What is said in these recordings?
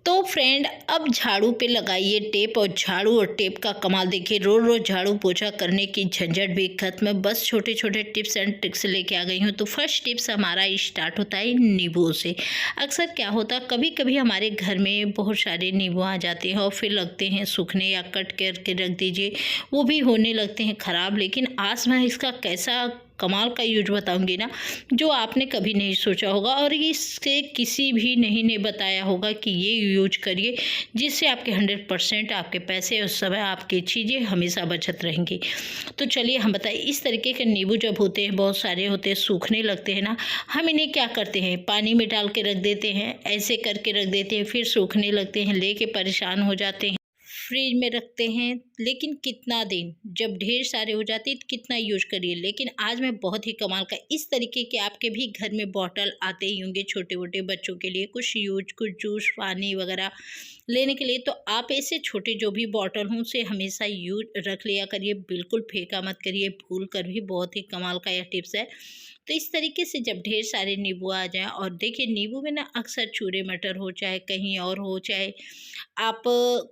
तो फ्रेंड, अब झाड़ू पे लगाइए टेप और झाड़ू और टेप का कमाल देखिए। रोज रोज झाड़ू पोछा करने की झंझट भी खत्म है। बस छोटे छोटे टिप्स एंड ट्रिक्स लेके आ गई हूँ। तो फर्स्ट टिप्स हमारा स्टार्ट होता है नींबू से। अक्सर क्या होता है, कभी कभी हमारे घर में बहुत सारे नींबू आ जाते हैं और फिर लगते हैं सूखने या कट करके रख दीजिए, वो भी होने लगते हैं ख़राब। लेकिन आज मैं इसका कैसा कमाल का यूज बताऊंगी ना, जो आपने कभी नहीं सोचा होगा और इससे किसी भी ने बताया होगा कि ये यूज करिए, जिससे आपके 100% आपके पैसे और समय आपकी चीज़ें हमेशा बचत रहेंगी। तो चलिए हम बताएं। इस तरीके के नींबू जब होते हैं, बहुत सारे होते हैं, सूखने लगते हैं ना, हम इन्हें क्या करते हैं, पानी में डाल के रख देते हैं, ऐसे करके रख देते हैं, फिर सूखने लगते हैं, लेके परेशान हो जाते हैं, फ्रिज में रखते हैं। लेकिन कितना दिन, जब ढेर सारे हो जाते हैं तो कितना यूज करिए। लेकिन आज मैं बहुत ही कमाल का, इस तरीके के आपके भी घर में बॉटल आते ही होंगे छोटे मोटे बच्चों के लिए, कुछ यूज, कुछ जूस, पानी वगैरह लेने के लिए। तो आप ऐसे छोटे जो भी बॉटल हों उसे हमेशा यूज रख लिया करिए, बिल्कुल फेंका मत करिए भूल कर भी। बहुत ही कमाल का यह टिप्स है। तो इस तरीके से जब ढेर सारे नींबू आ जाएं, और देखिए नींबू में ना अक्सर चूरे मटर हो, चाहे कहीं और हो, चाहे आप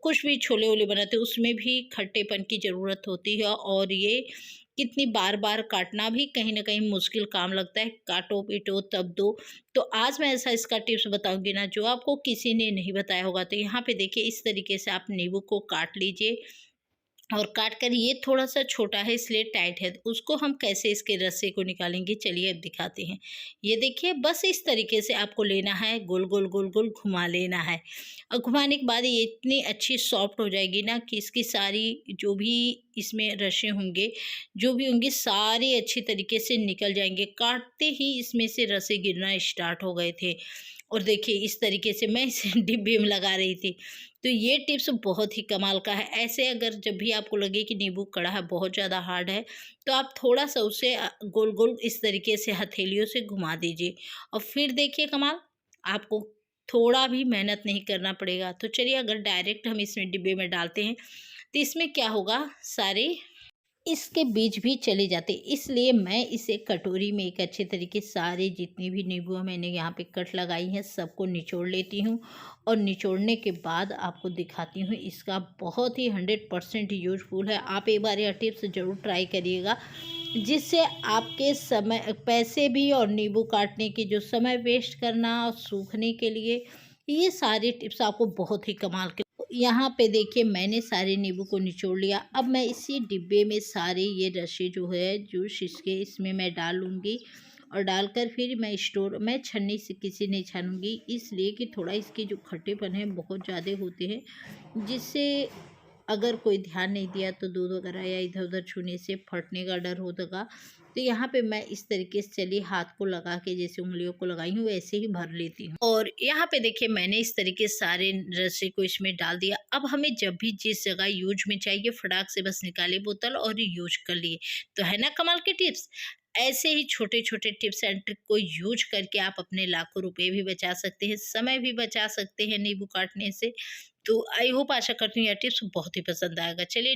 कुछ भी छोले वोले बनाते हो, उसमें भी खट्टेपन की ज़रूरत होती है। और ये कितनी बार बार काटना भी कहीं ना कहीं मुश्किल काम लगता है, काटो पीटो तब दो। तो आज मैं ऐसा इसका टिप्स बताऊंगी ना, जो आपको किसी ने नहीं बताया होगा। तो यहाँ पे देखिए, इस तरीके से आप नींबू को काट लीजिए, और काट कर, ये थोड़ा सा छोटा है इसलिए टाइट है, तो उसको हम कैसे इसके रस्से को निकालेंगे, चलिए अब दिखाते हैं। ये देखिए, बस इस तरीके से आपको लेना है, गोल गोल गोल गोल घुमा लेना है। और घुमाने के बाद ये इतनी अच्छी सॉफ्ट हो जाएगी ना कि इसकी सारी जो भी इसमें रस्से होंगे, जो भी होंगे, सारे अच्छी तरीके से निकल जाएंगे। काटते ही इसमें से रस्से गिरना स्टार्ट हो गए थे। और देखिए, इस तरीके से मैं इसे डिब्बे में लगा रही थी। तो ये टिप्स बहुत ही कमाल का है। ऐसे अगर जब भी आपको लगे कि नींबू कड़ा है, बहुत ज़्यादा हार्ड है, तो आप थोड़ा सा उसे गोल गोल इस तरीके से हथेलियों से घुमा दीजिए, और फिर देखिए कमाल, आपको थोड़ा भी मेहनत नहीं करना पड़ेगा। तो चलिए, अगर डायरेक्ट हम इसमें डिब्बे में डालते हैं तो इसमें क्या होगा, सारे इसके बीज भी चले जाते। इसलिए मैं इसे कटोरी में एक अच्छे तरीके, सारे जितनी भी नींबू मैंने यहाँ पे कट लगाई हैं सबको निचोड़ लेती हूँ। और निचोड़ने के बाद आपको दिखाती हूँ, इसका बहुत ही 100% यूजफुल है। आप एक बार यह टिप्स ज़रूर ट्राई करिएगा, जिससे आपके समय, पैसे भी, और नींबू काटने की जो समय वेस्ट करना और सूखने के लिए, ये सारे टिप्स आपको बहुत ही कमाल के। यहाँ पे देखिए, मैंने सारे नींबू को निचोड़ लिया। अब मैं इसी डिब्बे में सारे ये रस्से जो है जूस इसके, इसमें मैं डाल लूँगी, और डालकर फिर मैं छन्नी से किसी नहीं छानूंगी, इसलिए कि थोड़ा इसके जो खट्टेपन है बहुत ज़्यादा होते हैं, जिससे अगर कोई ध्यान नहीं दिया तो दूध वगैरह या इधर उधर छूने से फटने का डर होगा। तो यहाँ पे मैं इस तरीके से, चलिए, हाथ को लगा के जैसे उंगलियों को लगाई हूँ वैसे ही भर लेती हूँ। और यहाँ पे देखिए, मैंने इस तरीके से सारे रस्से को इसमें डाल दिया। अब हमें जब भी जिस जगह यूज में चाहिए, फटाक से बस निकाले बोतल और यूज कर लिए। तो है ना कमाल के टिप्स। ऐसे ही छोटे छोटे टिप्स एंड ट्रिक को यूज करके आप अपने लाखों रुपए भी बचा सकते हैं, समय भी बचा सकते हैं नींबू काटने से। तो आई होप, आशा करती हूँ यह टिप्स बहुत ही पसंद आएगा। चलिए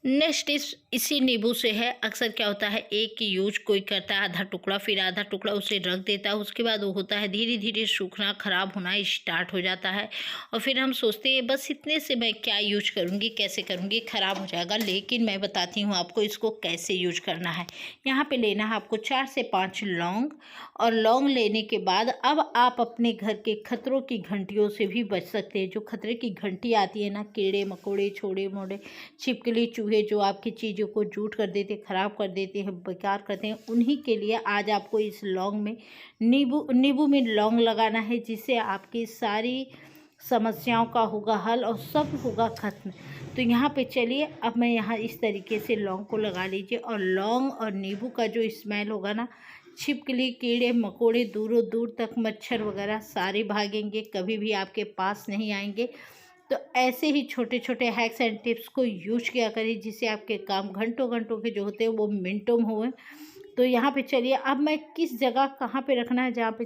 नेक्स्ट टिप्स इसी नींबू से है। अक्सर क्या होता है, एक की यूज कोई करता है आधा टुकड़ा, फिर आधा टुकड़ा उसे रख देता है, उसके बाद वो होता है धीरे धीरे सूखना, खराब होना स्टार्ट हो जाता है। और फिर हम सोचते हैं बस इतने से मैं क्या यूज करूँगी, कैसे करूँगी, खराब हो जाएगा। लेकिन मैं बताती हूँ आपको इसको कैसे यूज करना है। यहाँ पे लेना है आपको 4 से 5 लौंग। और लौंग लेने के बाद अब आप अपने घर के खतरों की घंटियों से भी बच सकते हैं। जो खतरे की घंटी आती है ना, कीड़े मकोड़े, छोड़े मोड़े, छिपकली, चूहे, जो आपकी चीज़ों को जूट कर देते, ख़राब कर देते हैं, बेकार करते हैं, उन्हीं के लिए आज आपको इस लौंग में, नींबू में लौंग लगाना है, जिससे आपकी सारी समस्याओं का होगा हल और सब होगा खत्म। तो यहाँ पे चलिए, अब मैं यहाँ इस तरीके से लौंग को लगा लीजिए। और लौंग और नींबू का जो स्मेल होगा ना, छिपकली, कीड़े मकोड़े, दूरों दूर तक, मच्छर वगैरह सारे भागेंगे, कभी भी आपके पास नहीं आएंगे। तो ऐसे ही छोटे छोटे हैक्स एंड टिप्स को यूज किया करिए, जिससे आपके काम घंटों घंटों के जो होते हैं वो मिनटों में हुए। तो यहाँ पे चलिए, अब मैं किस जगह कहाँ पे रखना है, जहाँ पे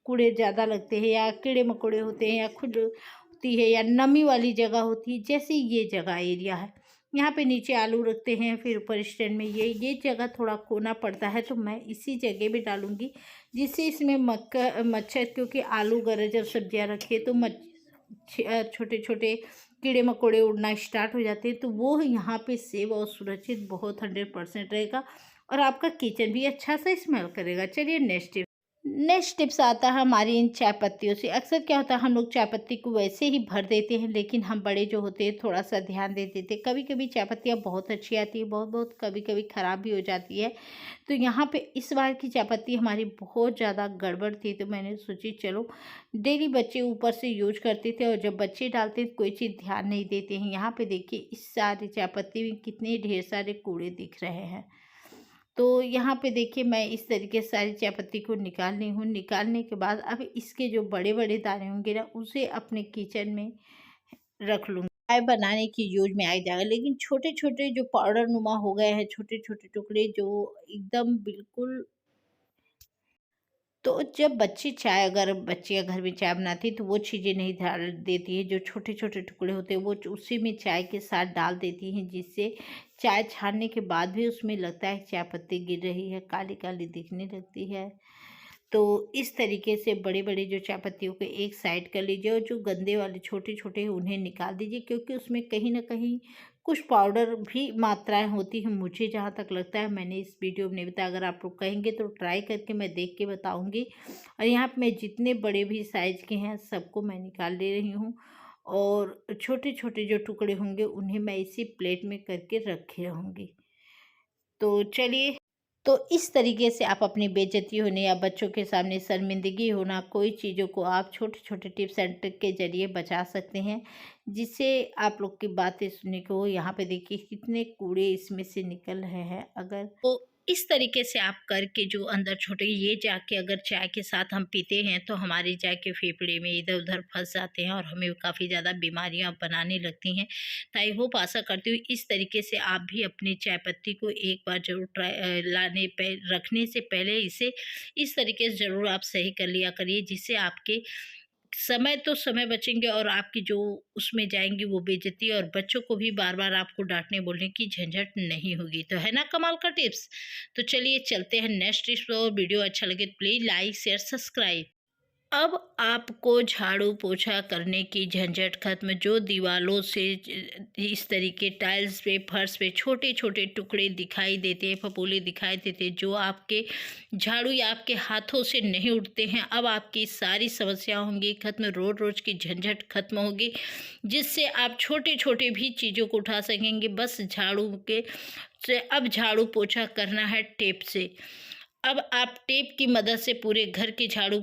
कूड़े ज़्यादा लगते हैं, या कीड़े मकोड़े होते हैं, या खुद होती है, या नमी वाली जगह होती है, जैसे ये जगह एरिया है। यहाँ पे नीचे आलू रखते हैं, फिर ऊपर स्टैंड में ये जगह थोड़ा कोना पड़ता है, तो मैं इसी जगह पे डालूँगी, जिससे इसमें मच्छर, क्योंकि आलू गाजर सब्जियाँ रखे तो छोटे छोटे कीड़े मकोड़े उड़ना स्टार्ट हो जाते हैं, तो वो यहाँ पे सेव और सुरक्षित बहुत 100% रहेगा और आपका किचन भी अच्छा सा स्मेल करेगा। चलिए नेक्स्ट टिप्स आता है हमारी इन चाय पत्तियों से। अक्सर क्या होता है, हम लोग चाय पत्ती को वैसे ही भर देते हैं, लेकिन हम बड़े जो होते हैं थोड़ा सा ध्यान दे देते हैं। कभी कभी चाय पत्तियाँ बहुत अच्छी आती है, बहुत बहुत कभी कभी ख़राब भी हो जाती है। तो यहाँ पे इस बार की चाय पत्ती हमारी बहुत ज़्यादा गड़बड़ थी, तो मैंने सोची चलो, डेली बच्चे ऊपर से यूज करते थे और जब बच्चे डालते हैं कोई चीज़ ध्यान नहीं देते हैं। यहाँ पे देखिए इस सारी चाय पत्ती में कितने ढेर सारे कूड़े दिख रहे हैं। तो यहाँ पे देखिए मैं इस तरीके से सारी चाय पत्ती को निकाल ली हूँ। निकालने के बाद अब इसके जो बड़े बड़े दाने होंगे ना, उसे अपने किचन में रख लूँगी। चाय बनाने की यूज में आ जाएगा, लेकिन छोटे छोटे जो पाउडर नुमा हो गए हैं, छोटे छोटे टुकड़े जो एकदम बिल्कुल, तो जब बच्चे चाय, अगर बच्चियाँ घर में चाय बनाती हैं तो वो चीज़ें नहीं डाल देती है, जो छोटे छोटे टुकड़े होते हैं वो उसी में चाय के साथ डाल देती हैं, जिससे चाय छानने के बाद भी उसमें लगता है चाय पत्ती गिर रही है, काली काली दिखने लगती है। तो इस तरीके से बड़े बड़े जो चाय पत्तियों को एक साइड कर लीजिए और जो गंदे वाले छोटे छोटे हैं उन्हें निकाल दीजिए, क्योंकि उसमें कहीं ना कहीं कुछ पाउडर भी मात्राएं होती हैं। मुझे जहाँ तक लगता है, मैंने इस वीडियो में नहीं बताया, अगर आप लोग कहेंगे तो ट्राई करके मैं देख के बताऊंगी। और यहाँ पे मैं जितने बड़े भी साइज़ के हैं सबको मैं निकाल ले रही हूँ, और छोटे छोटे जो टुकड़े होंगे उन्हें मैं इसी प्लेट में करके रखे रहूँगी। तो चलिए, तो इस तरीके से आप अपनी बेइज्जती होने या बच्चों के सामने शर्मिंदगी होना, कोई चीज़ों को आप छोटे-छोटे टिप्स एंड ट्रिक के ज़रिए बचा सकते हैं, जिससे आप लोग की बातें सुनने को। यहाँ पे देखिए कितने कूड़े इसमें से निकल रहे हैं। अगर तो इस तरीके से आप करके जो अंदर छोटे ये जाके अगर चाय के साथ हम पीते हैं तो हमारी चाय के फेफड़े में इधर-उधर फँस जाते हैं और हमें काफ़ी ज़्यादा बीमारियाँ बनाने लगती हैं। तो आई होप, आशा करती हूँ इस तरीके से आप भी अपनी चाय पत्ती को एक बार ज़रूर लाने पे रखने से पहले इसे इस तरीके से ज़रूर आप सही कर लिया करिए, जिससे आपके समय तो समय बचेंगे और आपकी जो उसमें जाएँगी वो बेइज्जती, और बच्चों को भी बार-बार आपको डाँटने बोलने की झंझट नहीं होगी। तो है ना कमाल का टिप्स? तो चलिए चलते हैं नेक्स्ट टिप्स पर, और वीडियो अच्छा लगे तो प्लीज़ लाइक, शेयर, सब्सक्राइब। अब आपको झाड़ू पोछा करने की झंझट खत्म। जो दीवारों से इस तरीके टाइल्स पे, फर्श पे छोटे छोटे टुकड़े दिखाई देते हैं, फफोले दिखाई देते हैं, जो आपके झाड़ू या आपके हाथों से नहीं उठते हैं, अब आपकी सारी समस्या होंगी खत्म। रोज रोज की झंझट खत्म होगी, जिससे आप छोटे छोटे भी चीज़ों को उठा सकेंगे। बस झाड़ू के से अब झाड़ू पोछा करना है टेप से। अब आप टेप की मदद से पूरे घर की झाड़ू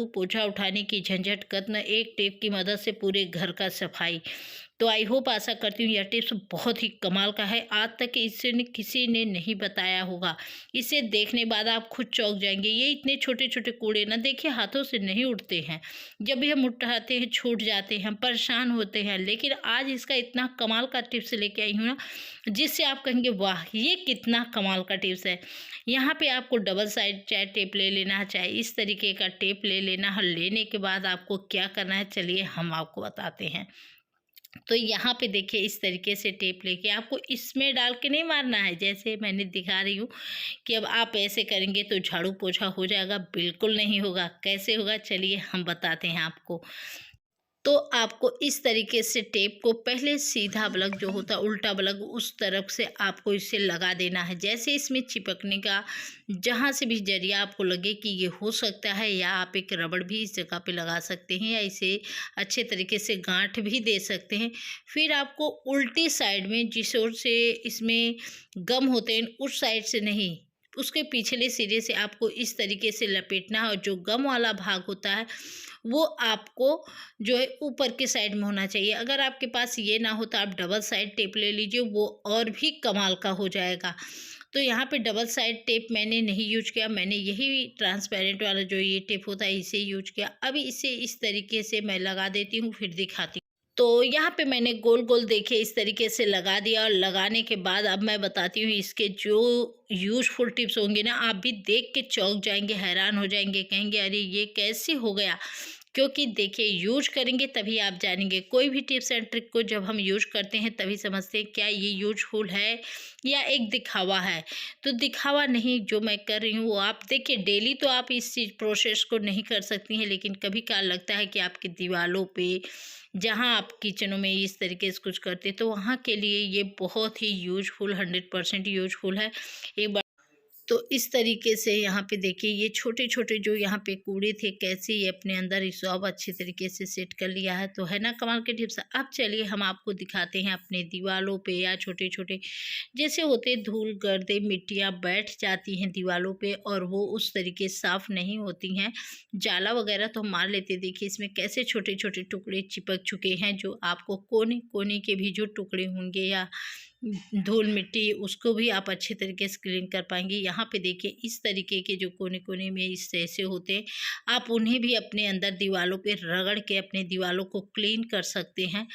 पोछा उठाने की झंझट खत्म। एक टेप की मदद से पूरे घर का सफाई। तो आई होप, आशा करती हूँ यह टिप्स बहुत ही कमाल का है। आज तक इसे किसी ने नहीं बताया होगा। इसे देखने बाद आप खुद चौंक जाएंगे। ये इतने छोटे छोटे कूड़े ना, देखिए हाथों से नहीं उठते हैं, जब भी हम उठाते हैं छूट जाते हैं, परेशान होते हैं। लेकिन आज इसका इतना कमाल का टिप्स लेके आई हूँ ना, जिससे आप कहेंगे वाह, ये कितना कमाल का टिप्स है। यहाँ पे आपको डबल साइड चाहे टेप ले लेना है, चाहे इस तरीके का टेप ले लेना है। लेने के बाद आपको क्या करना है, चलिए हम आपको बताते हैं। तो यहाँ पे देखिए इस तरीके से टेप लेके आपको इसमें डाल के नहीं मारना है, जैसे मैंने दिखा रही हूँ कि अब आप ऐसे करेंगे तो झाड़ू पोछा हो जाएगा। बिल्कुल नहीं होगा। कैसे होगा, चलिए हम बताते हैं आपको। तो आपको इस तरीके से टेप को पहले सीधा बलग जो होता है, उल्टा बलग, उस तरफ से आपको इसे लगा देना है। जैसे इसमें चिपकने का जहाँ से भी जरिया आपको लगे कि ये हो सकता है, या आप एक रबड़ भी इस जगह पे लगा सकते हैं, या इसे अच्छे तरीके से गांठ भी दे सकते हैं। फिर आपको उल्टी साइड में, जिस ओर से इसमें गम होते हैं उस साइड से नहीं, उसके पिछले सिरे से आपको इस तरीके से लपेटना है, और जो गम वाला भाग होता है वो आपको जो है ऊपर के साइड में होना चाहिए। अगर आपके पास ये ना हो तो आप डबल साइड टेप ले लीजिए, वो और भी कमाल का हो जाएगा। तो यहाँ पे डबल साइड टेप मैंने नहीं यूज किया, मैंने यही ट्रांसपेरेंट वाला जो ये टेप होता है इसे यूज किया। अब इसे इस तरीके से मैं लगा देती हूँ, फिर दिखाती हूँ। तो यहाँ पे मैंने गोल गोल देखिए इस तरीके से लगा दिया, और लगाने के बाद अब मैं बताती हूँ इसके जो यूजफुल टिप्स होंगे ना, आप भी देख के चौंक जाएंगे, हैरान हो जाएंगे, कहेंगे अरे ये कैसे हो गया, क्योंकि देखिए यूज करेंगे तभी आप जानेंगे। कोई भी टिप्स एंड ट्रिक को जब हम यूज करते हैं तभी समझते हैं क्या ये यूजफुल है या एक दिखावा है। तो दिखावा नहीं, जो मैं कर रही हूँ वो आप देखिए, डेली तो आप इस चीज़ प्रोसेस को नहीं कर सकती हैं, लेकिन कभी कभार लगता है कि आपकी दीवारों पे, जहाँ आप किचनों में इस तरीके से कुछ करते हैं, तो वहाँ के लिए ये बहुत ही यूजफुल, 100% यूजफुल है। एक बार तो इस तरीके से यहाँ पे देखिए ये छोटे-छोटे जो यहाँ पे कूड़े थे, कैसे ये अपने अंदर रिज़ॉर्ब अच्छे तरीके से सेट कर लिया है। तो है ना कमाल के टिप्स। अब चलिए हम आपको दिखाते हैं अपने दीवारों पे या छोटे-छोटे जैसे होते धूल, गर्दे, मिट्टियाँ बैठ जाती हैं दीवारों पे और वो उस तरीके साफ़ नहीं होती हैं। जाला वगैरह तो हम मार लेते हैं। देखिए इसमें कैसे छोटे-छोटे टुकड़े चिपक चुके हैं, जो आपको कोने-कोने के भी जो टुकड़े होंगे या धूल मिट्टी, उसको भी आप अच्छे तरीके से क्लीन कर पाएंगी। यहाँ पे देखिए इस तरीके के जो कोने-कोने में इस ऐसे होते हैं, आप उन्हें भी अपने अंदर दीवारों पे रगड़ के अपने दीवारों को क्लीन कर सकते हैं।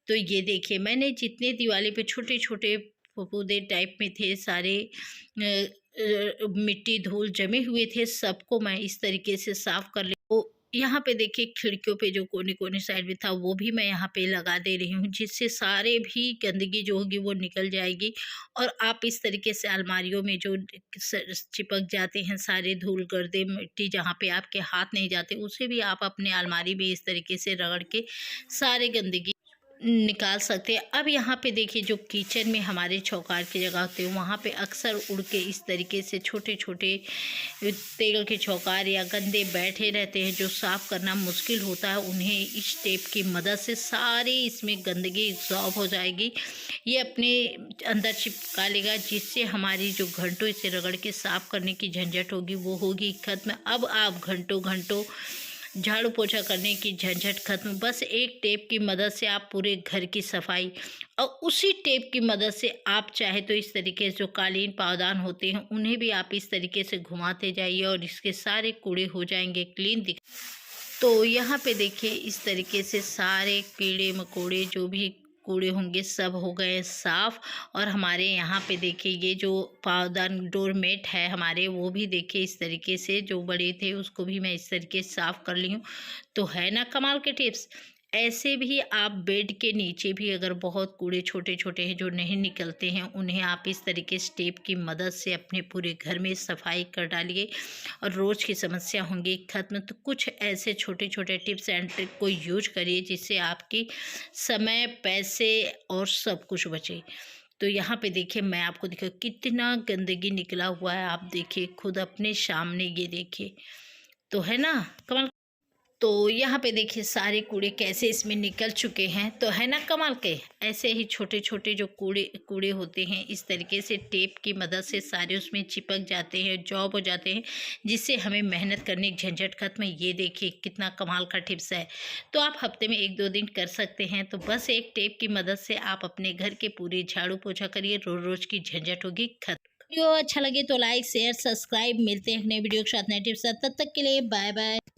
तो ये देखिए मैंने जितने दीवाले पे छोटे-छोटे फफूंदे टाइप में थे, सारे मिट्टी धूल जमे हुए थे, सबको मैं इस तरीके से साफ कर ली। तो यहाँ पे देखिए खिड़कियों पे जो कोने-कोने साइड में था वो भी मैं यहाँ पे लगा दे रही हूँ, जिससे सारे भी गंदगी जो होगी वो निकल जाएगी। और आप इस तरीके से अलमारियों में जो चिपक जाते हैं सारे धूल गर्दे मिट्टी, जहाँ पे आपके हाथ नहीं जाते, उसे भी आप अपने अलमारी में इस तरीके से रगड़ के सारे गंदगी निकाल सकते हैं। अब यहाँ पे देखिए जो किचन में हमारे चौकार की जगह होती है, वहाँ पे अक्सर उड़ के इस तरीके से छोटे-छोटे तेल के चौकार या गंदे बैठे रहते हैं, जो साफ़ करना मुश्किल होता है। उन्हें इस टेप की मदद से सारी इसमें गंदगी एब्ज़ॉर्ब हो जाएगी, ये अपने अंदर चिपका लेगा, जिससे हमारी जो घंटों इसे रगड़ के साफ़ करने की झंझट होगी वो होगी ख़त्म। अब आप घंटों-घंटों झाड़ू पोछा करने की झंझट खत्म। बस एक टेप की मदद से आप पूरे घर की सफाई, और उसी टेप की मदद से आप चाहे तो इस तरीके से जो कालीन पावदान होते हैं उन्हें भी आप इस तरीके से घुमाते जाइए और इसके सारे कूड़े हो जाएंगे क्लीन दिख। तो यहाँ पे देखिए इस तरीके से सारे कीड़े मकोड़े जो भी कूड़े होंगे सब हो गए साफ़। और हमारे यहाँ पे देखिए ये जो पावदान डोरमेट है हमारे, वो भी देखिए इस तरीके से जो बड़े थे उसको भी मैं इस तरीके से साफ़ कर ली हूँ। तो है ना कमाल के टिप्स। ऐसे भी आप बेड के नीचे भी अगर बहुत कूड़े छोटे-छोटे हैं जो नहीं निकलते हैं, उन्हें आप इस तरीके से टेप की मदद से अपने पूरे घर में सफाई कर डालिए और रोज़ की समस्या होंगी ख़त्म। तो कुछ ऐसे छोटे-छोटे टिप्स एंड ट्रिक को यूज करिए जिससे आपकी समय, पैसे और सब कुछ बचे। तो यहाँ पे देखिए मैं आपको दिखा कितना गंदगी निकला हुआ है, आप देखिए खुद अपने सामने, ये देखिए। तो है ना कमाल। तो यहाँ पे देखिए सारे कूड़े कैसे इसमें निकल चुके हैं। तो है ना कमाल के। ऐसे ही छोटे-छोटे जो कूड़े कूड़े होते हैं इस तरीके से टेप की मदद से सारे उसमें चिपक जाते हैं, जॉब हो जाते हैं, जिससे हमें मेहनत करने की झंझट खत्म। ये देखिए कितना कमाल का टिप्स है। तो आप हफ्ते में 1-2 दिन कर सकते हैं। तो बस एक टेप की मदद से आप अपने घर के पूरे झाड़ू पोछा करिए, रोज़-रोज़ की झंझट होगी खत्म। वीडियो अच्छा लगे तो लाइक, शेयर, सब्सक्राइब। मिलते हैं नए वीडियो के साथ, नए टिप्स के साथ। तब तक के लिए बाय बाय।